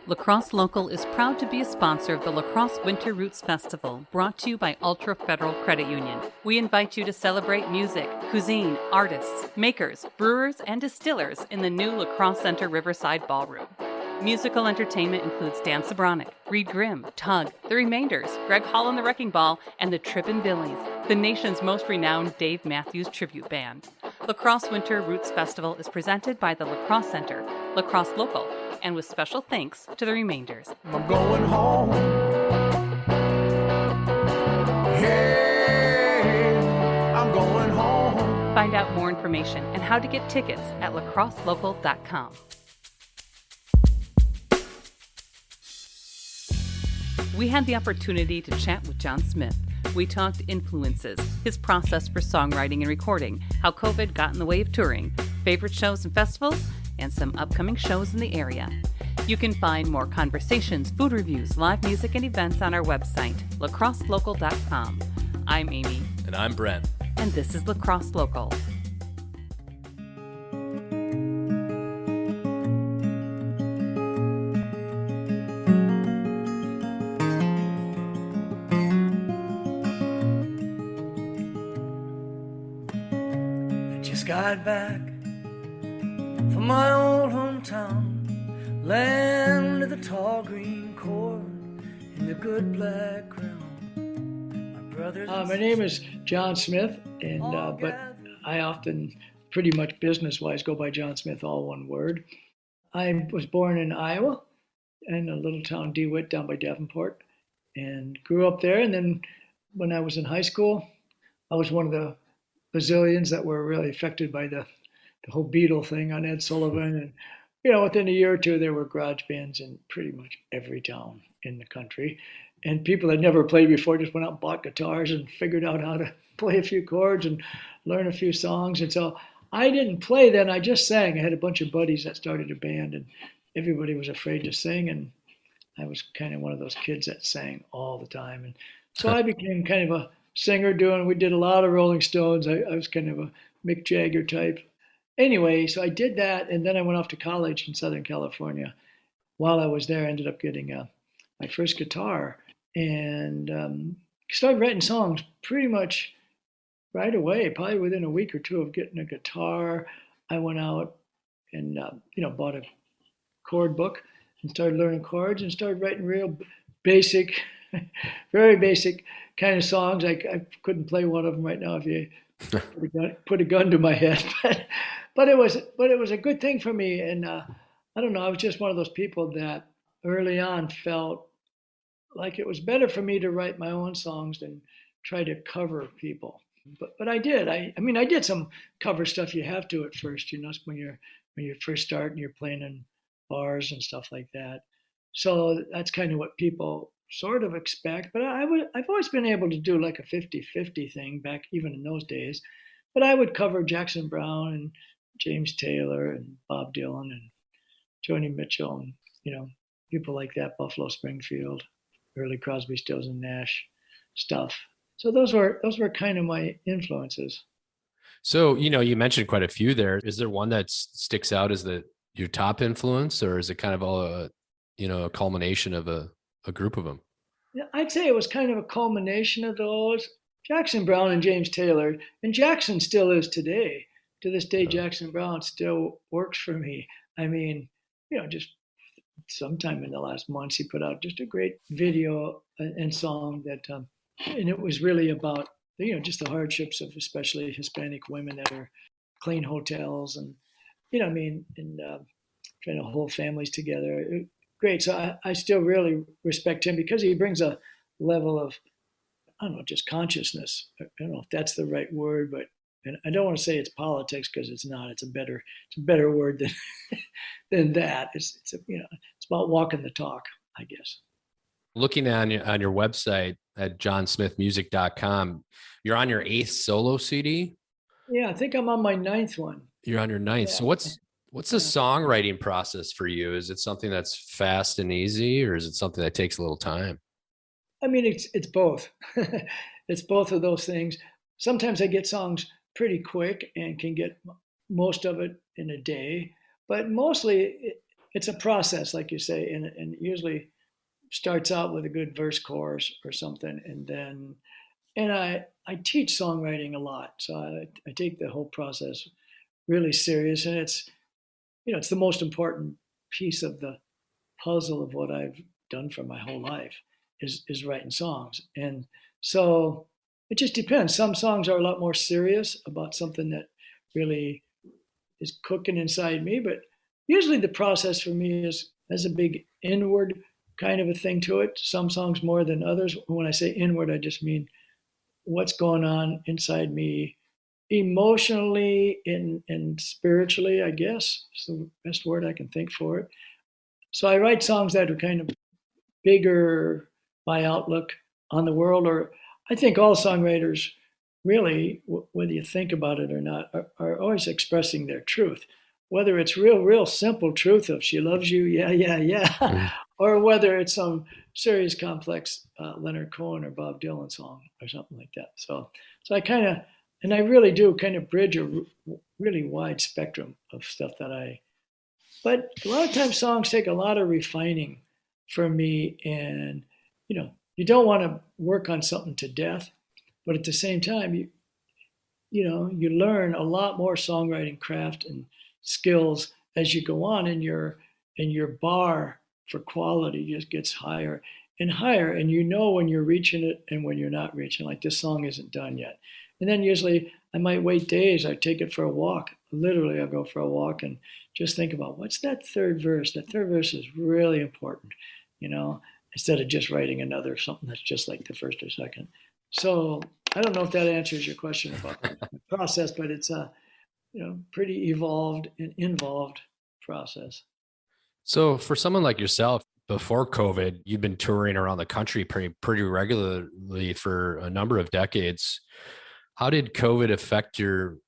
La Crosse Local is proud to be a sponsor of the La Crosse Winter Roots Festival, brought to you by Ultra Federal Credit Union. We invite you to celebrate music, cuisine, artists, makers, brewers, and distillers in the new La Crosse Center Riverside Ballroom. Musical entertainment includes Dan Sobronic, Reed Grimm, Tug, The Remainders, Greg Hall and the Wrecking Ball, and the Trippin' Billies, the nation's most renowned Dave Matthews tribute band. La Crosse Winter Roots Festival is presented by the La Crosse Center, La Crosse Local, and with special thanks to The Remainders. I'm going home. Hey, I'm going home. Find out more information and how to get tickets at lacrosselocal.com. We had the opportunity to chat with Johnsmith. We talked influences, his process for songwriting and recording, how COVID got in the way of touring, favorite shows and festivals, and some upcoming shows in the area. You can find more conversations, food reviews, live music, and events on our website, lacrosselocal.com. I'm Amy. And I'm Brent. And this is La Crosse Local. Got back from my old hometown, land of the tall green cord and the good black crown. My brothers. My name is Johnsmith, and but I often, pretty much business-wise, go by Johnsmith, all one word. I was born in Iowa, in a little town DeWitt down by Davenport, and grew up there. And then when I was in high school, I was one of the bazillions that were really affected by the whole Beatle thing on Ed Sullivan. And, within a year or two, there were garage bands in pretty much every town in the country. And people that never played before just went out and bought guitars and figured out how to play a few chords and learn a few songs. And so I didn't play then, I just sang. I had a bunch of buddies that started a band, and everybody was afraid to sing. And I was kind of one of those kids that sang all the time. And so I became kind of a singer we did a lot of Rolling Stones. I was kind of a Mick Jagger type. Anyway, so I did that, and then I went off to college in Southern California. While I was there, I ended up getting my first guitar and started writing songs pretty much right away, probably within a week or two of getting a guitar. I went out and bought a chord book and started learning chords and started writing real basic, very basic kind of songs. I couldn't play one of them right now if you put a gun to my head, but it was a good thing for me. And I don't know, I was just one of those people that early on felt like it was better for me to write my own songs than try to cover people. But I did. I did some cover stuff. You have to at first, when you first start and you're playing in bars and stuff like that. So that's kind of what people sort of expect, but I've always been able to do like a 50-50 thing back even in those days. But I would cover Jackson Browne and James Taylor and Bob Dylan and Joni Mitchell and people like that, Buffalo Springfield, early Crosby, Stills and Nash stuff. So those were kind of my influences. So you mentioned quite a few there. Is there one that sticks out as your top influence, or is it kind of all a culmination of a group of them? Yeah, I'd say it was kind of a culmination of those. Jackson Browne and James Taylor, and Jackson still is today. To this day, Jackson Browne still works for me. I mean, just sometime in the last months, he put out just a great video and song that, and it was really about, just the hardships of especially Hispanic women that are clean hotels and, and trying to hold families together. Great. So I still really respect him because he brings a level of, I don't know, just consciousness. I don't know if that's the right word, but and I don't want to say it's politics because it's not. It's a better word than that. It's about walking the talk, I guess. Looking on your website at johnsmithmusic.com, you're on your 8th solo CD? Yeah, I think I'm on my 9th one. You're on your 9th. Yeah. So what's the songwriting process for you? Is it something that's fast and easy, or is it something that takes a little time? I mean, it's both. It's both of those things. Sometimes I get songs pretty quick and can get most of it in a day, but mostly it's a process, like you say, and usually starts out with a good verse chorus or something, and then and I teach songwriting a lot, so I take the whole process really serious, and it's the most important piece of the puzzle of what I've done for my whole life is writing songs. And so it just depends. Some songs are a lot more serious about something that really is cooking inside me, but usually the process for me is has a big inward kind of a thing to it. Some songs more than others. When I say inward, I just mean what's going on inside me emotionally and spiritually, I guess is the best word I can think for it. So I write songs that are kind of bigger my outlook on the world, or I think all songwriters really, whether you think about it or not, are always expressing their truth. Whether it's real simple truth of she loves you, yeah, yeah, yeah, Mm. or whether it's some serious, complex Leonard Cohen or Bob Dylan song or something like that. So I kind of, and I really do kind of bridge a really wide spectrum of stuff but a lot of times songs take a lot of refining for me, and you don't want to work on something to death, but at the same time, you learn a lot more songwriting craft and skills as you go on, and your bar for quality just gets higher and higher, and you know when you're reaching it and when you're not reaching. Like this song isn't done yet, and then usually I might wait days. I take it for a walk. Literally, I'll go for a walk and just think about what's that third verse. That third verse is really important, instead of just writing another something that's just like the first or second. So I don't know if that answers your question about the process, but it's a pretty evolved and involved process. So for someone like yourself, before COVID, you've been touring around the country pretty regularly for a number of decades. How did COVID affect your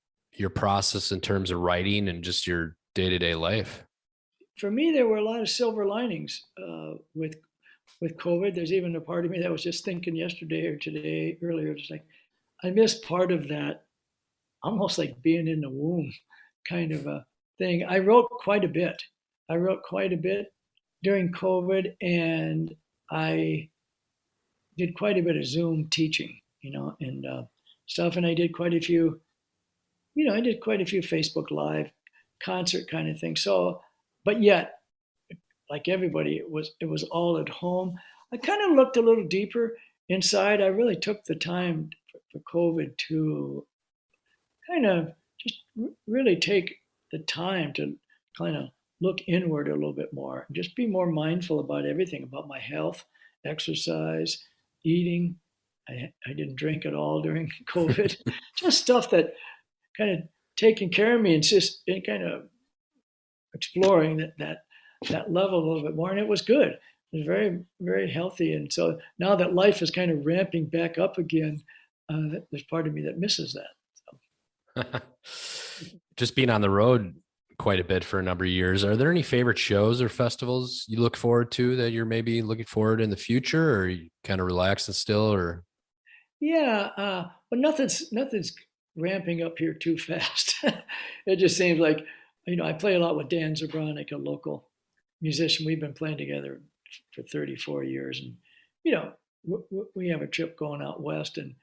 process in terms of writing and just your day-to-day life? For me, there were a lot of silver linings with COVID. There's even a part of me that was just thinking yesterday or today earlier, just like I missed part of that, almost like being in the womb kind of a thing. I wrote quite a bit. I wrote quite a bit during COVID, and I did quite a bit of Zoom teaching, and stuff. And I did quite a few, Facebook Live concert kind of thing. So, but yet, like everybody, it was all at home. I kind of looked a little deeper inside. I really took the time for COVID to kind of just really take the time to kind of look inward a little bit more, just be more mindful about everything, about my health, exercise, eating. I didn't drink at all during COVID, just stuff that kind of taking care of me and just kind of exploring that level a little bit more. And it was good. It was very, very healthy. And so now that life is kind of ramping back up again, there's part of me that misses that. Just being on the road quite a bit for a number of years, are there any favorite shows or festivals you look forward to that you're maybe looking forward in the future, or are you kind of relaxing still? Or Yeah, but nothing's ramping up here too fast. It just seems like, I play a lot with Dan Zabronic, a local musician. We've been playing together for 34 years, and we have a trip going out west, and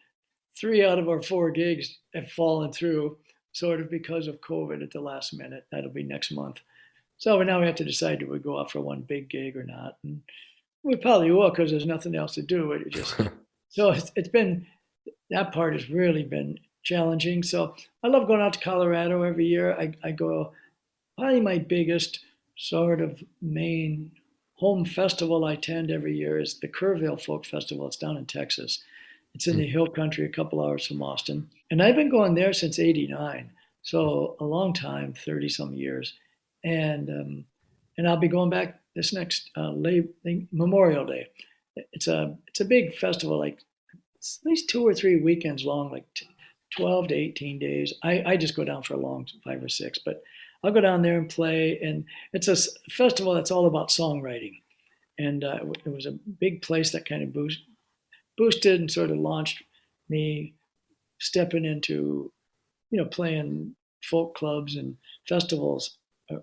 3 out of our 4 gigs have fallen through, sort of because of COVID at the last minute. That'll be next month. So now we have to decide, do we go out for one big gig or not? And we probably will, because there's nothing else to do. It just so it's been, that part has really been challenging. So I love going out to Colorado every year. I go, probably my biggest sort of main home festival I attend every year is the Kerrville Folk Festival. It's down in Texas. It's in the hill country, a couple hours from Austin. And I've been going there since '89. So a long time, 30 some years. And I'll be going back this next Memorial Day. It's a big festival, like it's at least 2 or 3 weekends long, like 12 to 18 days. I just go down for a long 5 or 6, but I'll go down there and play. And it's a festival that's all about songwriting. And it was a big place that kind of boosted and sort of launched me stepping into, playing folk clubs and festivals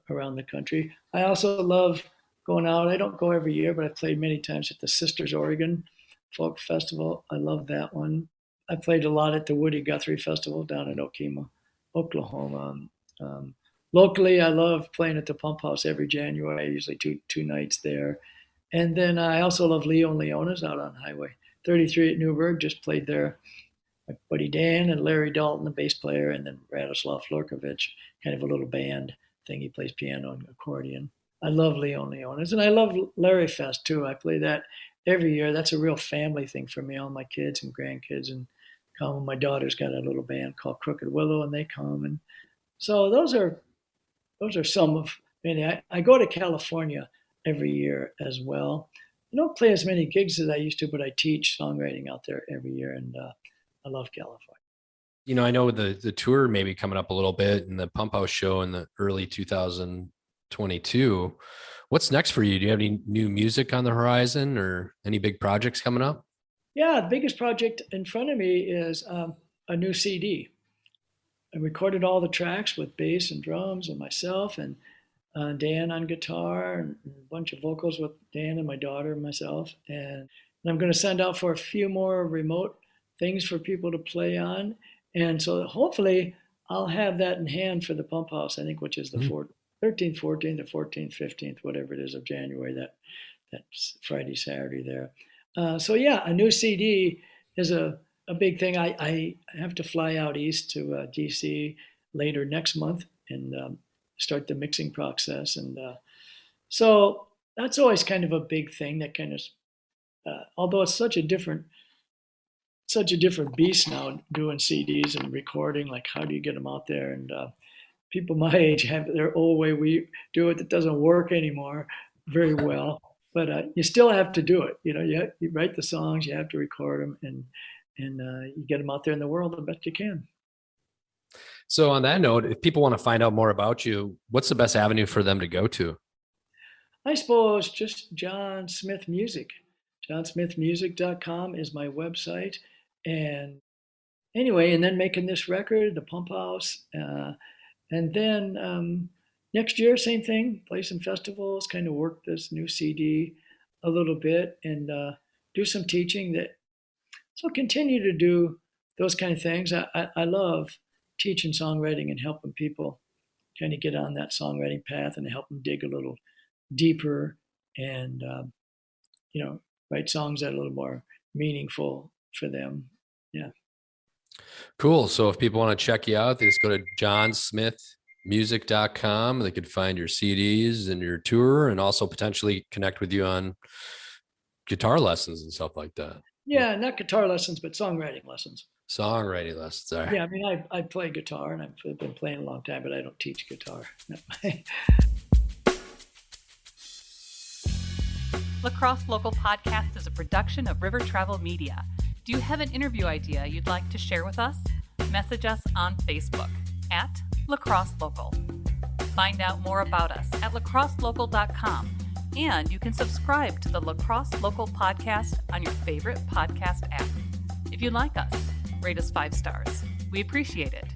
around the country. I also love going out. I don't go every year, but I've played many times at the Sisters Oregon Folk Festival. I love that one. I played a lot at the Woody Guthrie Festival down in Okemah, Oklahoma. Locally, I love playing at the Pump House every January, usually two nights there. And then I also love Leo and Leona's out on Highway 33 at Newburgh. Just played there. My buddy Dan and Larry Dalton, the bass player, and then Radoslav Florkovich, kind of a little band thing. He plays piano and accordion. I love Leo and Leona's, and I love Larry Fest too. I play that every year. That's a real family thing for me. All my kids and grandkids and come. My daughter's got a little band called Crooked Willow, and they come. And so those are some of many. I go to California every year as well. I don't play as many gigs as I used to, but I teach songwriting out there every year, and I love California. You know, I know the tour may be coming up a little bit, and the Pump House show in the early 2022. What's next for you? Do you have any new music on the horizon or any big projects coming up? Yeah, the biggest project in front of me is a new CD. I recorded all the tracks with bass and drums and myself and Dan on guitar and a bunch of vocals with Dan and my daughter and myself. And I'm going to send out for a few more remote things for people to play on. And so hopefully I'll have that in hand for the Pump House, I think, which is the 13th, 14th, or 14th, 15th, whatever it is of January, that's Friday, Saturday there. So yeah, a new CD is a big thing. I have to fly out east to DC later next month and start the mixing process. And so that's always kind of a big thing that kind of, although it's such a different beast now doing CDs and recording, like how do you get them out there? And people my age have their old way we do it that doesn't work anymore very well. But you still have to do it. You know, you write the songs, you have to record them, and you get them out there in the world the best you can. So on that note, if people want to find out more about you, what's the best avenue for them to go to? I suppose just John Smith Music. Johnsmithmusic.com is my website. And anyway, and then making this record, the Pump House, and then next year, same thing, play some festivals, kind of work this new CD a little bit and do some teaching. So continue to do those kind of things. I love teaching songwriting and helping people kind of get on that songwriting path and help them dig a little deeper and, write songs that are a little more meaningful for them. Yeah. Cool. So if people want to check you out, they just go to johnsmithmusic.com. They could find your CDs and your tour and also potentially connect with you on guitar lessons and stuff like that. Yeah, not guitar lessons, but songwriting lessons. Songwriting lessons. All right. Yeah, I mean, I play guitar and I've been playing a long time, but I don't teach guitar. La Crosse Local Podcast is a production of River Travel Media. Do you have an interview idea you'd like to share with us? Message us on Facebook at La Crosse Local. Find out more about us at lacrosselocal.com, and you can subscribe to the La Crosse Local Podcast on your favorite podcast app. If you like us, rate us 5 stars. We appreciate it.